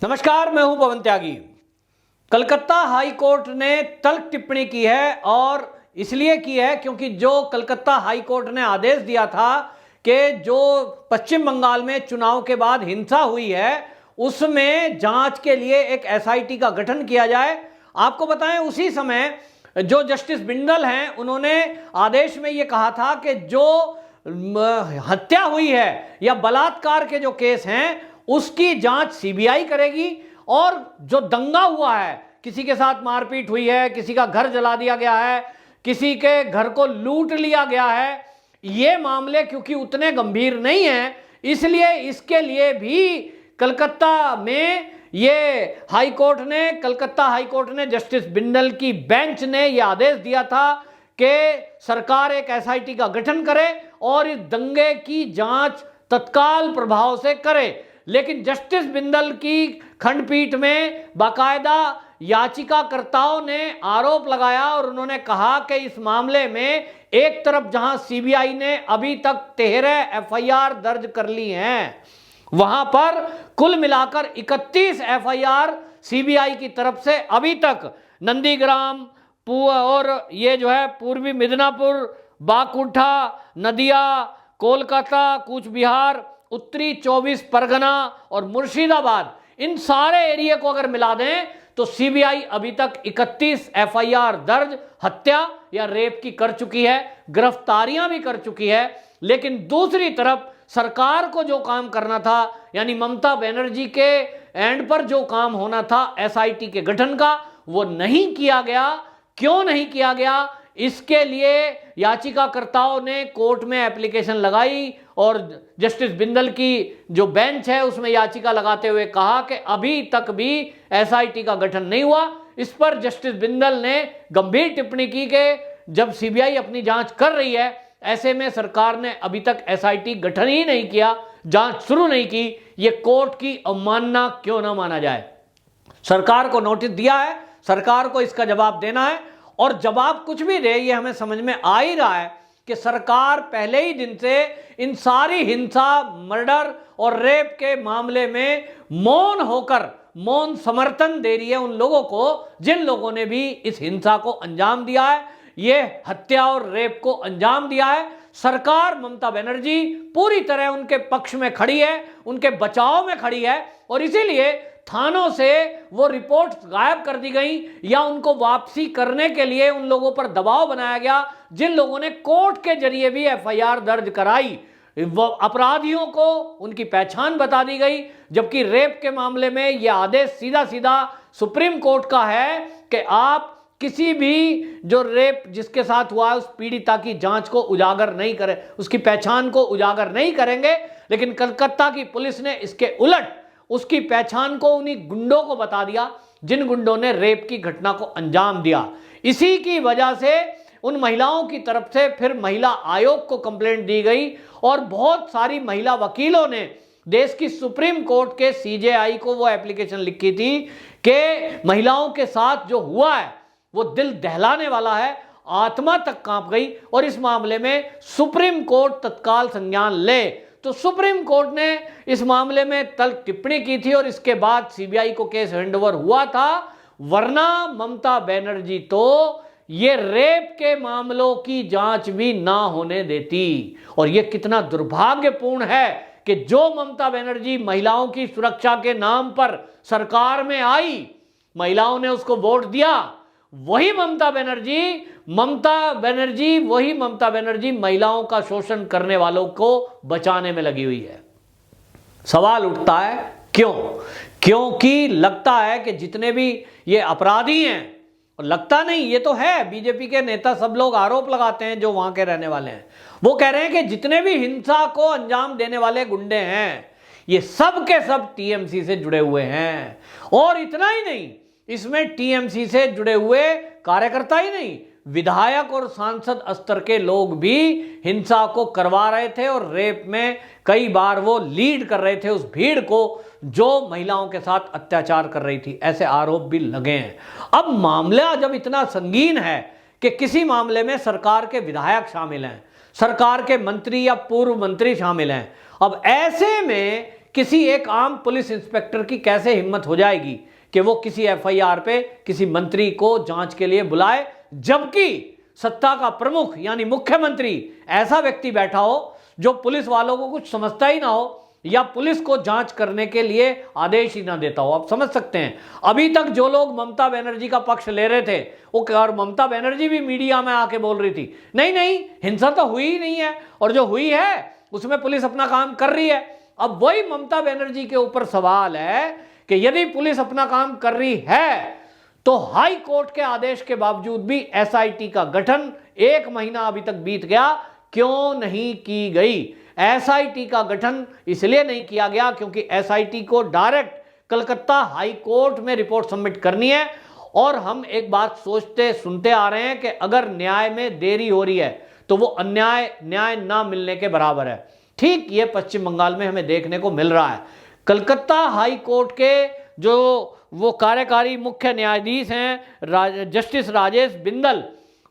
नमस्कार, मैं हूं पवन त्यागी। कलकत्ता हाई कोर्ट ने तल्ख टिप्पणी की है और इसलिए की है क्योंकि जो कलकत्ता हाई कोर्ट ने आदेश दिया था कि जो पश्चिम बंगाल में चुनाव के बाद हिंसा हुई है उसमें जांच के लिए एक एसआईटी का गठन किया जाए। आपको बताएं, उसी समय जो जस्टिस बिंदल हैं उन्होंने आदेश में यह कहा था कि जो हत्या हुई है या बलात्कार के जो केस हैं उसकी जांच सीबीआई करेगी, और जो दंगा हुआ है, किसी के साथ मारपीट हुई है, किसी का घर जला दिया गया है, किसी के घर को लूट लिया गया है, ये मामले क्योंकि उतने गंभीर नहीं हैं, इसलिए इसके लिए भी कलकत्ता में कलकत्ता हाई कोर्ट ने जस्टिस बिंदल की बेंच ने यह आदेश दिया था कि सरकार एक एसआईटी का गठन करे और इस दंगे की जांच तत्काल प्रभाव से करे। लेकिन जस्टिस बिंदल की खंडपीठ में बाकायदा याचिकाकर्ताओं ने आरोप लगाया और उन्होंने कहा कि इस मामले में एक तरफ जहां सीबीआई ने अभी तक 13 एफआईआर दर्ज कर ली हैं, वहां पर कुल मिलाकर 31 एफआईआर सीबीआई की तरफ से अभी तक नंदीग्राम और ये जो है पूर्वी मिदनापुर, बाकुठा, नदिया, कोलकाता, कूच बिहार, उत्तरी 24 परगना और मुर्शिदाबाद, इन सारे एरिया को अगर मिला दें तो सीबीआई अभी तक 31 एफआईआर दर्ज हत्या या रेप की कर चुकी है, गिरफ्तारियां भी कर चुकी है। लेकिन दूसरी तरफ सरकार को जो काम करना था, यानी ममता बनर्जी के एंड पर जो काम होना था एसआईटी के गठन का, वो नहीं किया गया। क्यों नहीं किया गया? इसके लिए याचिकाकर्ताओं ने कोर्ट में एप्लीकेशन लगाई और जस्टिस बिंदल की जो बेंच है उसमें याचिका लगाते हुए कहा कि अभी तक भी एसआईटी का गठन नहीं हुआ। इस पर जस्टिस बिंदल ने गंभीर टिप्पणी की कि जब सीबीआई अपनी जांच कर रही है, ऐसे में सरकार ने अभी तक एसआईटी गठन ही नहीं किया, जांच शुरू नहीं की, ये कोर्ट की अवमानना क्यों ना माना जाए। सरकार को नोटिस दिया है, सरकार को इसका जवाब देना है, और जवाब कुछ भी दे ये हमें समझ में आ ही रहा है कि सरकार पहले ही दिन से इन सारी हिंसा, मर्डर और रेप के मामले में मौन समर्थन दे रही है उन लोगों को जिन लोगों ने भी इस हिंसा को अंजाम दिया है, ये हत्या और रेप को अंजाम दिया है। सरकार ममता बनर्जी पूरी तरह उनके पक्ष में खड़ी है, उनके बचाव में खड़ी है, और इसीलिए थानों से वो रिपोर्ट्स गायब कर दी गई या उनको वापसी करने के लिए उन लोगों पर दबाव बनाया गया जिन लोगों ने कोर्ट के जरिए भी एफआईआर दर्ज कराई। वो अपराधियों को उनकी पहचान बता दी गई, जबकि रेप के मामले में यह आदेश सीधा सीधा सुप्रीम कोर्ट का है कि आप किसी भी जो रेप जिसके साथ हुआ है उस पीड़िता की जांच को उजागर नहीं करें, उसकी पहचान को उजागर नहीं करेंगे। लेकिन कलकत्ता की पुलिस ने इसके उलट उसकी पहचान को उन्हीं गुंडों को बता दिया जिन गुंडों ने रेप की घटना को अंजाम दिया। इसी की वजह से उन महिलाओं की तरफ से फिर महिला आयोग को कंप्लेंट दी गई और बहुत सारी महिला वकीलों ने देश की सुप्रीम कोर्ट के सीजेआई को वो एप्लीकेशन लिखी थी कि महिलाओं के साथ जो हुआ है वो दिल दहलाने वाला है, आत्मा तक कांप गई, और इस मामले में सुप्रीम कोर्ट तत्काल संज्ञान ले। तो सुप्रीम कोर्ट ने इस मामले में तल्ख टिप्पणी की थी और इसके बाद सीबीआई को केस हैंडओवर हुआ था। वरना ममता बनर्जी तो ये रेप के मामलों की जांच भी ना होने देती। और ये कितना दुर्भाग्यपूर्ण है कि जो ममता बनर्जी महिलाओं की सुरक्षा के नाम पर सरकार में आई, महिलाओं ने उसको वोट दिया, वही ममता बनर्जी महिलाओं का शोषण करने वालों को बचाने में लगी हुई है। सवाल उठता है क्यों? क्योंकि लगता है कि जितने भी ये अपराधी हैं, और लगता नहीं, ये तो है, बीजेपी के नेता सब लोग आरोप लगाते हैं जो वहां के रहने वाले हैं, वो कह रहे हैं कि जितने भी हिंसा को अंजाम देने वाले गुंडे हैं ये सब के सब टीएमसी से जुड़े हुए हैं। और इतना ही नहीं, इसमें टीएमसी से जुड़े हुए कार्यकर्ता ही नहीं, विधायक और सांसद स्तर के लोग भी हिंसा को करवा रहे थे और रेप में कई बार वो लीड कर रहे थे उस भीड़ को जो महिलाओं के साथ अत्याचार कर रही थी। ऐसे आरोप भी लगे हैं। अब मामला जब इतना संगीन है कि किसी मामले में सरकार के विधायक शामिल हैं, सरकार के मंत्री या पूर्व मंत्री शामिल हैं, अब ऐसे में किसी एक आम पुलिस इंस्पेक्टर की कैसे हिम्मत हो जाएगी कि वो किसी एफआईआर पे किसी मंत्री को जांच के लिए बुलाए, जबकि सत्ता का प्रमुख यानी मुख्यमंत्री ऐसा व्यक्ति बैठा हो जो पुलिस वालों को कुछ समझता ही ना हो या पुलिस को जांच करने के लिए आदेश ही ना देता हो। आप समझ सकते हैं, अभी तक जो लोग ममता बनर्जी का पक्ष ले रहे थे वो, और ममता बनर्जी भी मीडिया में आके बोल रही थी नहीं नहीं हिंसा तो हुई ही नहीं है, और जो हुई है उसमें पुलिस अपना काम कर रही है। अब वही ममता बनर्जी के ऊपर सवाल है कि यदि पुलिस अपना काम कर रही है तो हाई कोर्ट के आदेश के बावजूद भी एसआईटी का गठन 1 महीना अभी तक बीत गया, क्यों नहीं की गई? एसआईटी का गठन इसलिए नहीं किया गया क्योंकि एसआईटी को डायरेक्ट कलकत्ता हाई कोर्ट में रिपोर्ट सबमिट करनी है। और हम एक बात सोचते सुनते आ रहे हैं कि अगर न्याय में देरी हो रही है तो वो न्याय ना मिलने के बराबर है। ठीक ये पश्चिम बंगाल में हमें देखने को मिल रहा है। कलकत्ता हाई कोर्ट के जो वो कार्यकारी मुख्य न्यायाधीश हैं जस्टिस राजेश बिंदल,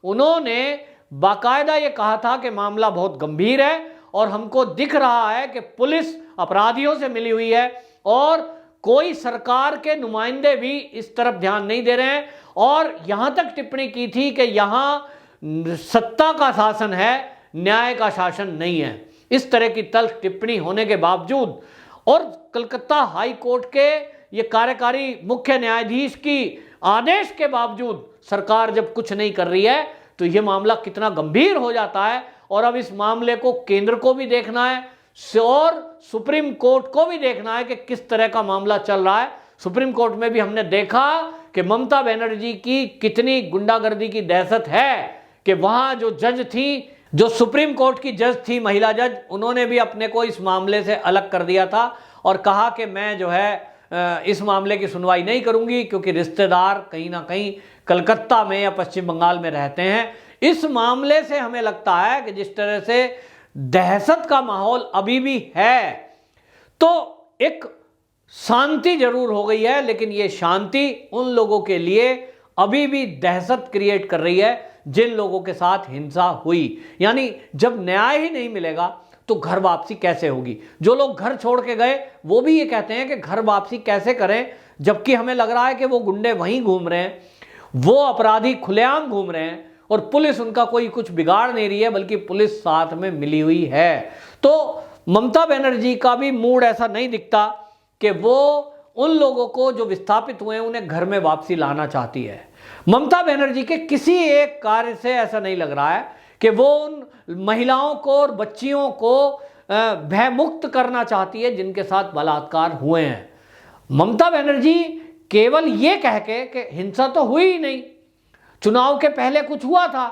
उन्होंने बाकायदा ये कहा था कि मामला बहुत गंभीर है और हमको दिख रहा है कि पुलिस अपराधियों से मिली हुई है और कोई सरकार के नुमाइंदे भी इस तरफ ध्यान नहीं दे रहे हैं। और यहां तक टिप्पणी की थी कि यहां सत्ता का शासन है, न्याय का शासन नहीं है। इस तरह की तल्ख टिप्पणी होने के बावजूद और कलकत्ता हाई कोर्ट के ये कार्यकारी मुख्य न्यायाधीश की आदेश के बावजूद सरकार जब कुछ नहीं कर रही है तो ये मामला कितना गंभीर हो जाता है। और अब इस मामले को केंद्र को भी देखना है और सुप्रीम कोर्ट को भी देखना है कि किस तरह का मामला चल रहा है। सुप्रीम कोर्ट में भी हमने देखा कि ममता बनर्जी की कितनी गुंडागर्दी की दहशत है कि वहां जो जज थी, जो सुप्रीम कोर्ट की जज थी, महिला जज, उन्होंने भी अपने को इस मामले से अलग कर दिया था और कहा कि मैं जो है इस मामले की सुनवाई नहीं करूंगी क्योंकि रिश्तेदार कहीं ना कहीं कलकत्ता में या पश्चिम बंगाल में रहते हैं। इस मामले से हमें लगता है कि जिस तरह से दहशत का माहौल अभी भी है तो एक शांति जरूर हो गई है, लेकिन ये शांति उन लोगों के लिए अभी भी दहशत क्रिएट कर रही है जिन लोगों के साथ हिंसा हुई। यानी जब न्याय ही नहीं मिलेगा तो घर वापसी कैसे होगी? जो लोग घर छोड़ के गए वो भी ये कहते हैं कि घर वापसी कैसे करें, जबकि हमें लग रहा है कि वो गुंडे वहीं घूम रहे हैं, वो अपराधी खुलेआम घूम रहे हैं और पुलिस उनका कोई कुछ बिगाड़ नहीं रही है, बल्कि पुलिस साथ में मिली हुई है। तो ममता बनर्जी का भी मूड ऐसा नहीं दिखता कि वो उन लोगों को जो विस्थापित हुए हैं उन्हें घर में वापसी लाना चाहती है। ममता बनर्जी के किसी एक कार्य से ऐसा नहीं लग रहा है कि वो उन महिलाओं को और बच्चियों को भयमुक्त करना चाहती है जिनके साथ बलात्कार हुए हैं। ममता बनर्जी केवल ये कह के कि हिंसा तो हुई ही नहीं, चुनाव के पहले कुछ हुआ था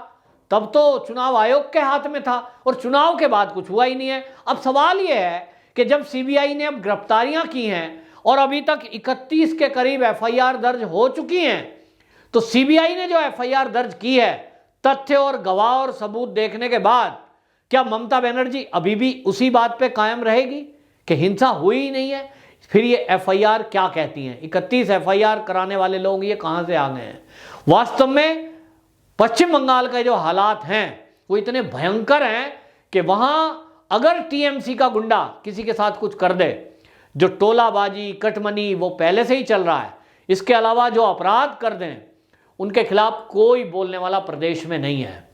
तब तो चुनाव आयोग के हाथ में था और चुनाव के बाद कुछ हुआ ही नहीं है। अब सवाल यह है कि जब सीबीआई ने अब गिरफ्तारियां की हैं और अभी तक 31 के करीब एफआईआर दर्ज हो चुकी हैं, तो सीबीआई ने जो एफआईआर दर्ज की है तथ्य और गवाह और सबूत देखने के बाद क्या ममता बनर्जी अभी भी उसी बात पे कायम रहेगी कि हिंसा हुई ही नहीं है? फिर ये एफआईआर क्या कहती हैं? 31 एफआईआर कराने वाले लोग ये कहां से आ गए हैं? वास्तव में पश्चिम बंगाल के जो हालात हैं वो इतने भयंकर हैं कि वहां अगर टीएमसी का गुंडा किसी के साथ कुछ कर दे, जो टोलाबाजी कटमनी वो पहले से ही चल रहा है, इसके अलावा जो अपराध कर दें उनके खिलाफ कोई बोलने वाला प्रदेश में नहीं है।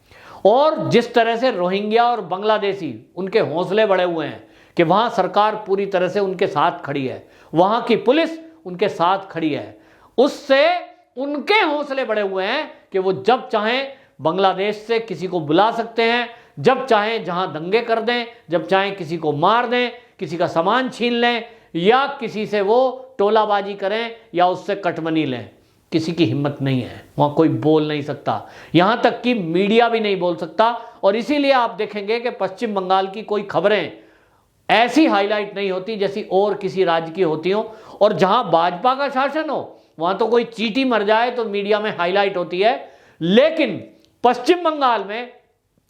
और जिस तरह से रोहिंग्या और बांग्लादेशी उनके हौसले बढ़े हुए हैं कि वहां सरकार पूरी तरह से उनके साथ खड़ी है, वहां की पुलिस उनके साथ खड़ी है, उससे उनके हौसले बढ़े हुए हैं कि वो जब चाहें बांग्लादेश से किसी को बुला सकते हैं, जब चाहें जहां दंगे कर दें, जब चाहें किसी को मार दें, किसी का सामान छीन लें या किसी से वो टोलाबाजी करें या उससे कटमनी लें। किसी की हिम्मत नहीं है, वहां कोई बोल नहीं सकता, यहां तक कि मीडिया भी नहीं बोल सकता। और इसीलिए आप देखेंगे कि पश्चिम बंगाल की कोई खबरें ऐसी हाईलाइट नहीं होती जैसी और किसी राज्य की होती हो। और जहां भाजपा का शासन हो वहां तो कोई चींटी मर जाए तो मीडिया में हाईलाइट होती है, लेकिन पश्चिम बंगाल में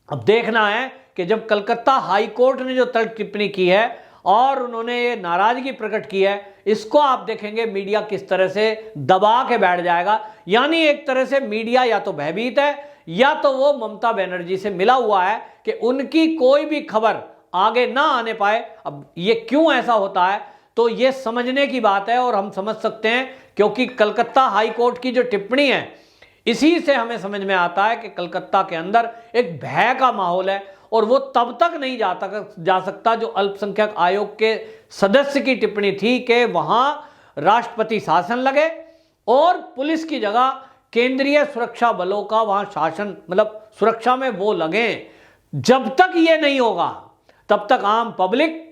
अब देखना है कि जब कलकत्ता हाई कोर्ट ने जो तर्क टिप्पणी की है और उन्होंने ये नाराजगी प्रकट की है, इसको आप देखेंगे मीडिया किस तरह से दबा के बैठ जाएगा। यानी एक तरह से मीडिया या तो भयभीत है या तो वो ममता बनर्जी से मिला हुआ है कि उनकी कोई भी खबर आगे ना आने पाए। अब ये क्यों ऐसा होता है? तो ये समझने की बात है और हम समझ सकते हैं, क्योंकि कलकत्ता हाई कोर्ट की जो टिप्पणी है इसी से हमें समझ में आता है कि कलकत्ता के अंदर एक भय का माहौल है और वो तब तक नहीं जा सकता जो अल्पसंख्यक आयोग के सदस्य की टिप्पणी थी कि वहां राष्ट्रपति शासन लगे और पुलिस की जगह केंद्रीय सुरक्षा बलों का वहां शासन, मतलब सुरक्षा में वो लगे। जब तक ये नहीं होगा तब तक आम पब्लिक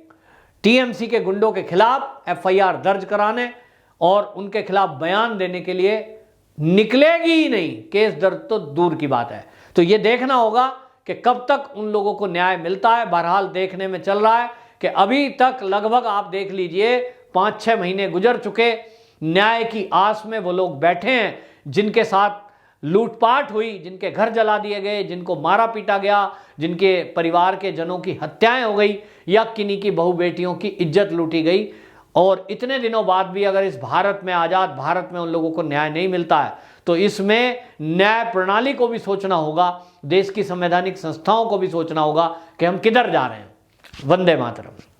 टीएमसी के गुंडों के खिलाफ एफआईआर दर्ज कराने और उनके खिलाफ बयान देने के लिए निकलेगी ही नहीं। केस दर्ज तो दूर की बात है। तो ये देखना होगा कि कब तक उन लोगों को न्याय मिलता है। बहरहाल देखने में चल रहा है कि अभी तक लगभग आप देख लीजिए 5-6 महीने गुजर चुके, न्याय की आस में वो लोग बैठे हैं जिनके साथ लूटपाट हुई, जिनके घर जला दिए गए, जिनको मारा पीटा गया, जिनके परिवार के जनों की हत्याएं हो गई या किन्हीं की बहू बेटियों की इज्जत लूटी गई। और इतने दिनों बाद भी अगर इस भारत में, आज़ाद भारत में उन लोगों को न्याय नहीं मिलता है तो इसमें न्याय प्रणाली को भी सोचना होगा, देश की संवैधानिक संस्थाओं को भी सोचना होगा कि हम किधर जा रहे हैं। वंदे मातरम।